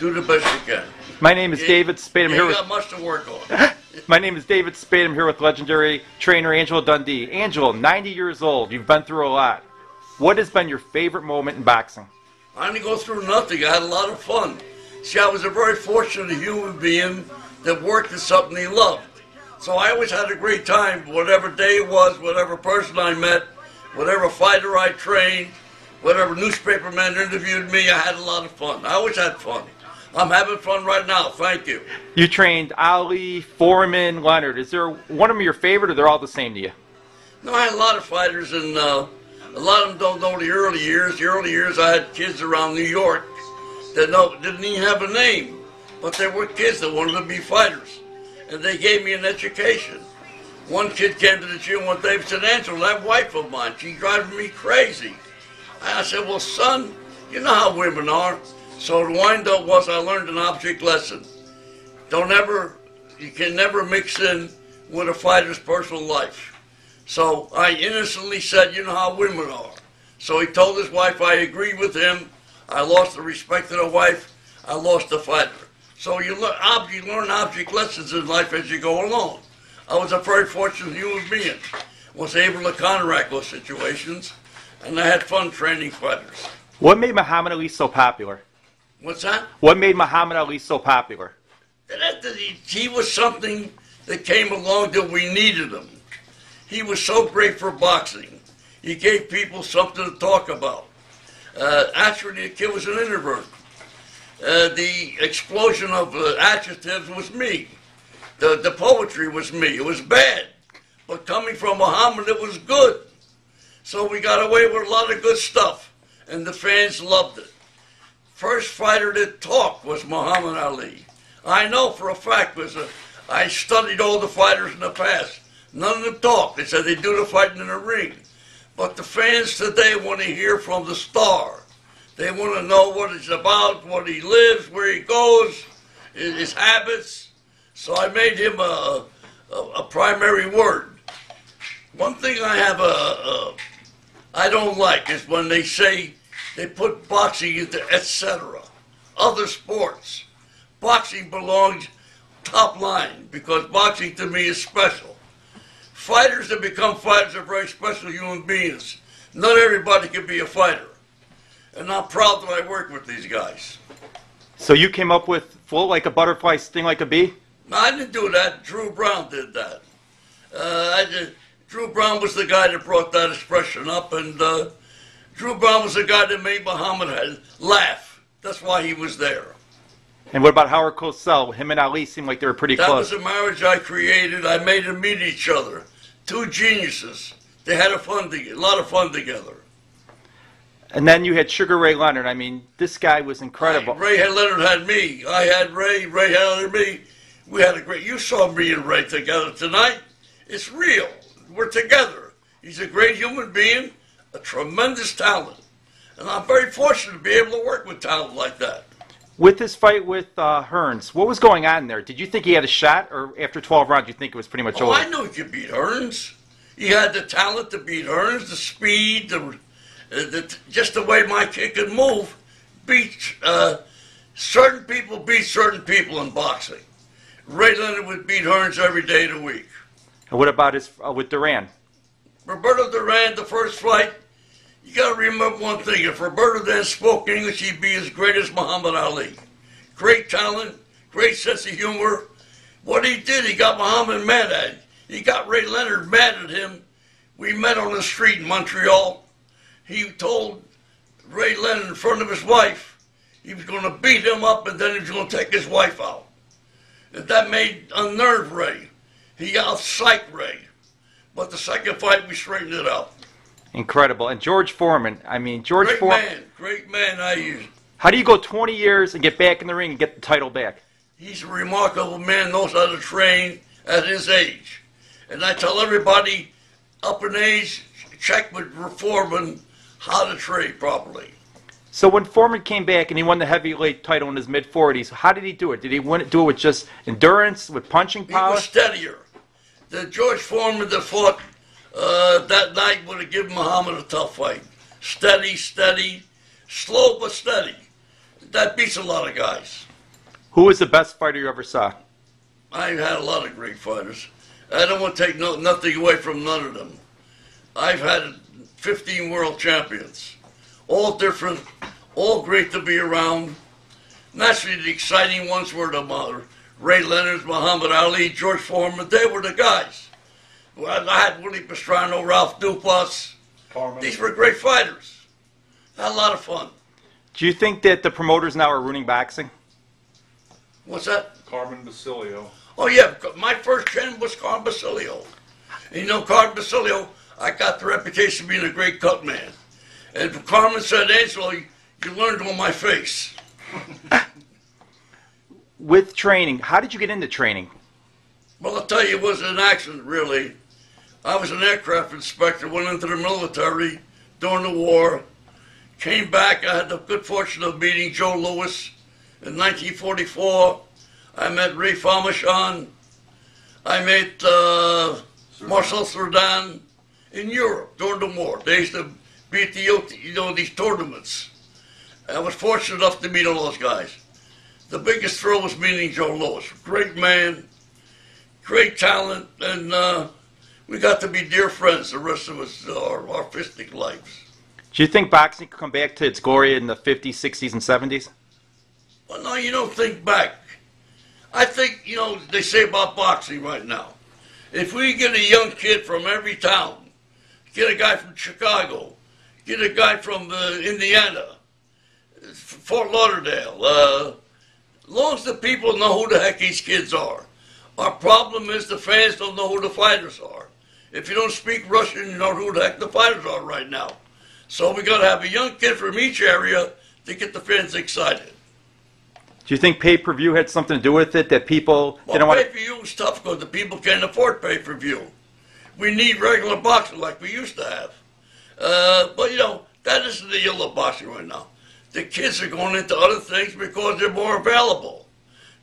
Do the best you can. My name is David Spada. I'm here You got much to work on. My name is David Spada. I'm here with legendary trainer Angelo Dundee. Angelo, 90 years old. You've been through a lot. What has been your favorite moment in boxing? I didn't go through nothing. I had a lot of fun. See, I was a very fortunate human being that worked at something he loved. So I always had a great time, whatever day it was, whatever person I met, whatever fighter I trained, whatever newspaperman interviewed me, I had a lot of fun. I always had fun. I'm having fun right now. Thank you. You trained Ali, Foreman, Leonard. Is there one of them your favorite, or they're all the same to you? No, I had a lot of fighters, and a lot of them don't know the early years. The early years, I had kids around New York that didn't even have a name, but they were kids that wanted to be fighters, and they gave me an education. One kid came to the gym one day and said, "Angelo, that wife of mine, she's driving me crazy." I said, "Well, son, you know how women are." So the wind-up was I learned an object lesson. You can never mix in with a fighter's personal life. So I innocently said, "You know how women are." So he told his wife I agreed with him. I lost the respect of the wife. I lost the fighter. So you learn object lessons in life as you go along. I was a very fortunate human being. Was able to counteract those situations, and I had fun training fighters. What made Muhammad Ali so popular? What's that? What made Muhammad Ali so popular? He was something that came along that we needed him. He was so great for boxing. He gave people something to talk about. Actually, the kid was an introvert. The explosion of adjectives was me. The poetry was me. It was bad. But coming from Muhammad, it was good. So we got away with a lot of good stuff, and the fans loved it. First fighter that talked was Muhammad Ali. I know for a fact because I studied all the fighters in the past. None of them talked. They said they do the fighting in the ring. But the fans today want to hear from the star. They want to know what it's about, what he lives, where he goes, his habits. So I made him a primary word. One thing I don't like is when they say they put boxing into etc. Other sports. Boxing belongs top line because boxing to me is special. Fighters that become fighters are very special human beings. Not everybody can be a fighter. And I'm proud that I work with these guys. So you came up with float like a butterfly, sting like a bee? No, I didn't do that. Drew Brown did that. Drew Brown was the guy that brought that expression up, and Drew Brown was the guy that made Muhammad laugh. That's why he was there. And what about Howard Cosell? Him and Ali seemed like they were pretty close. That was a marriage I created. I made them meet each other. Two geniuses. They had a lot of fun together. And then you had Sugar Ray Leonard. I mean, this guy was incredible. Ray Leonard had me. I had Ray. Ray had me. We had a great... You saw me and Ray together tonight. It's real. We're together. He's a great human being, a tremendous talent. And I'm very fortunate to be able to work with talent like that. With this fight with Hearns, what was going on there? Did you think he had a shot, or after 12 rounds, you think it was pretty much over? I knew he could beat Hearns. He had the talent to beat Hearns, the speed, just the way my kid could move. Certain people beat certain people in boxing. Ray Leonard would beat Hearns every day of the week. And what about with Duran? Roberto Duran, the first fight, you got to remember one thing. If Roberto then spoke English, he'd be as great as Muhammad Ali. Great talent, great sense of humor. What he did, he got Muhammad mad at him. He got Ray Leonard mad at him. We met on the street in Montreal. He told Ray Leonard in front of his wife he was going to beat him up and then he was going to take his wife out. And that unnerved Ray. He out-psyched Ray. But the second fight, we straightened it out. Incredible. And George Foreman. I mean, George Foreman. Great man. How do you go 20 years and get back in the ring and get the title back? He's a remarkable man, knows how to train at his age. And I tell everybody up in age, check with Foreman how to train properly. So when Foreman came back and he won the heavyweight title in his mid-40s, how did he do it? Did he do it with just endurance, with punching power? He was steadier. The George Foreman that fought that night would have given Muhammad a tough fight. Steady, slow but steady. That beats a lot of guys. Who was the best fighter you ever saw? I've had a lot of great fighters. I don't want to take nothing away from none of them. I've had 15 world champions, all different, all great to be around. Naturally, the exciting ones were the Ray Leonard, Muhammad Ali, George Foreman. They were the guys. I had Willie Pastrano, Ralph Dupas. These were great fighters. Had a lot of fun. Do you think that the promoters now are ruining boxing? What's that? Carmen Basilio. Oh, yeah. My first trainer was Carmen Basilio. And you know, Carmen Basilio, I got the reputation of being a great cut man. And Carmen said, Angelo, you learned on my face. With training, how did you get into training? Well, I'll tell you, it was an accident, really. I was an aircraft inspector, went into the military during the war, came back. I had the good fortune of meeting Joe Louis in 1944. I met Ray Leonard. I met Marcel Cerdan in Europe during the war. They used to be at these tournaments. I was fortunate enough to meet all those guys. The biggest thrill was meeting Joe Louis. Great man, great talent, and we got to be dear friends the rest of us, our artistic lives. Do you think boxing could come back to its glory in the 50s, 60s, and 70s? Well, no, you don't think back. I think, they say about boxing right now, if we get a young kid from every town, get a guy from Chicago, get a guy from Indiana, Fort Lauderdale, as long as the people know who the heck these kids are. Our problem is the fans don't know who the fighters are. If you don't speak Russian, you know who the heck the fighters are right now. So we got to have a young kid from each area to get the fans excited. Do you think pay-per-view had something to do with it, that people didn't want to... Pay-per-view is tough because the people can't afford pay-per-view. We need regular boxing like we used to have. But, that isn't the ill of boxing right now. The kids are going into other things because they're more available.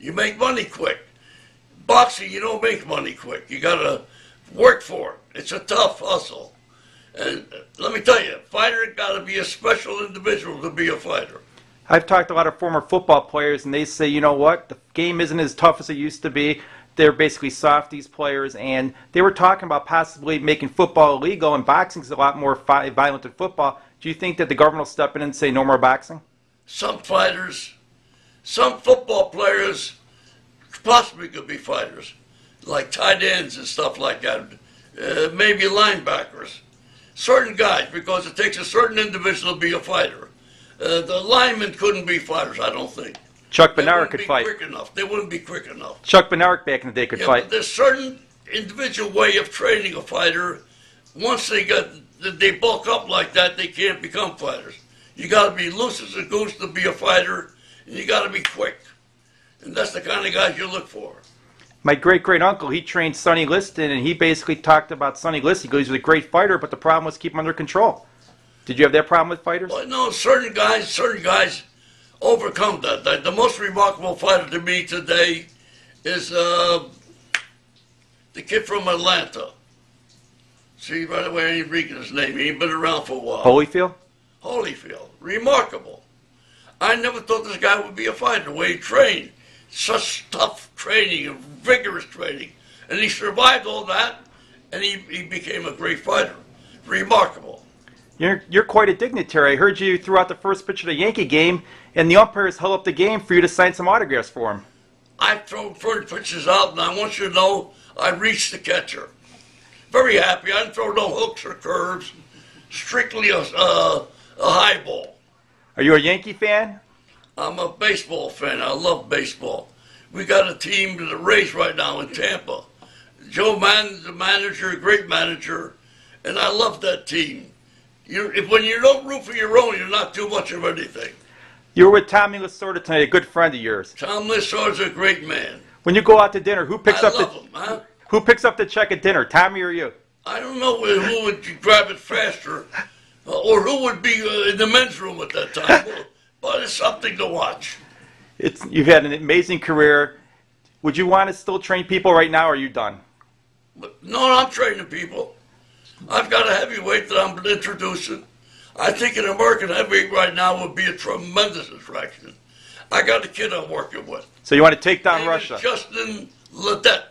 You make money quick. Boxing, you don't make money quick. You got to work for it. It's a tough hustle. And let me tell you, a fighter got to be a special individual to be a fighter. I've talked to a lot of former football players, and they say, you know what, the game isn't as tough as it used to be. They're basically soft, these players, and they were talking about possibly making football illegal, and boxing's a lot more violent than football. Do you think that the government will step in and say no more boxing? Some fighters, some football players possibly could be fighters, like tight ends and stuff like that, maybe linebackers. Certain guys, because it takes a certain individual to be a fighter. The linemen couldn't be fighters, I don't think. Chuck Bednarik could fight. They wouldn't be quick enough. Chuck Bednarik back in the day could fight. But there's certain individual way of training a fighter. Once they bulk up like that, they can't become fighters. You got to be loose as a goose to be a fighter, and you got to be quick. And that's the kind of guys you look for. My great-great-uncle, he trained Sonny Liston, and he basically talked about Sonny Liston. He goes, he was a great fighter, but the problem was keep him under control. Did you have that problem with fighters? Well, no, certain guys overcome that. The most remarkable fighter to me today is the kid from Atlanta. See, right away, I ain't reading his name. He ain't been around for a while. Holyfield? Holyfield. Remarkable. I never thought this guy would be a fighter, the way he trained. Such tough training and vigorous training. And he survived all that, and he became a great fighter. Remarkable. You're quite a dignitary. I heard you threw out the first pitch of the Yankee game, and the umpires held up the game for you to sign some autographs for him. I throw first pitches out, and I want you to know I reached the catcher. Very happy. I didn't throw no hooks or curves. Strictly a high ball. Are you a Yankee fan? I'm a baseball fan. I love baseball. We got a team in the Rays right now in Tampa. Joe Maddon's the manager, a great manager, and I love that team. When you don't root for your own, you're not too much of anything. You were with Tommy Lasorda tonight, a good friend of yours. Tom Lasorda's a great man. When you go out to dinner, who picks up him, huh? Who picks up the check at dinner, Tommy or you? I don't know who would grab it faster, or who would be in the men's room at that time. But it's something to watch. You've had an amazing career. Would you want to still train people right now, or are you done? No, I'm training people. I've got a heavyweight that I'm introducing. I think an American heavyweight right now would be a tremendous attraction. I got a kid I'm working with. So you want to take down David Russia. Justin Ledet.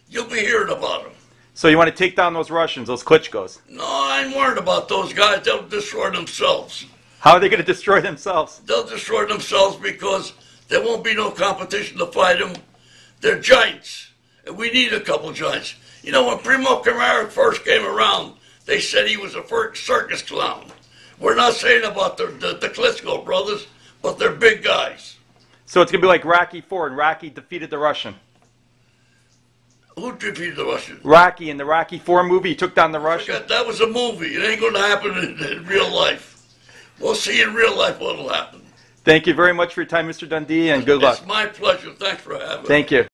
You'll be hearing about him. So you want to take down those Russians, those Klitschkos. No, I ain't worried about those guys. They'll destroy themselves. How are they going to destroy themselves? They'll destroy themselves because there won't be no competition to fight them. They're giants, and we need a couple giants. You know, when Primo Camara first came around, they said he was a circus clown. We're not saying about the Klitschko brothers, but they're big guys. So it's going to be like Rocky IV, and Rocky defeated the Russian. Who defeated the Russian? Rocky, in the Rocky IV movie, he took down the Russian. That was a movie. It ain't going to happen in real life. We'll see in real life what will happen. Thank you very much for your time, Mr. Dundee, and good luck. It's my pleasure. Thanks for having me. Thank you.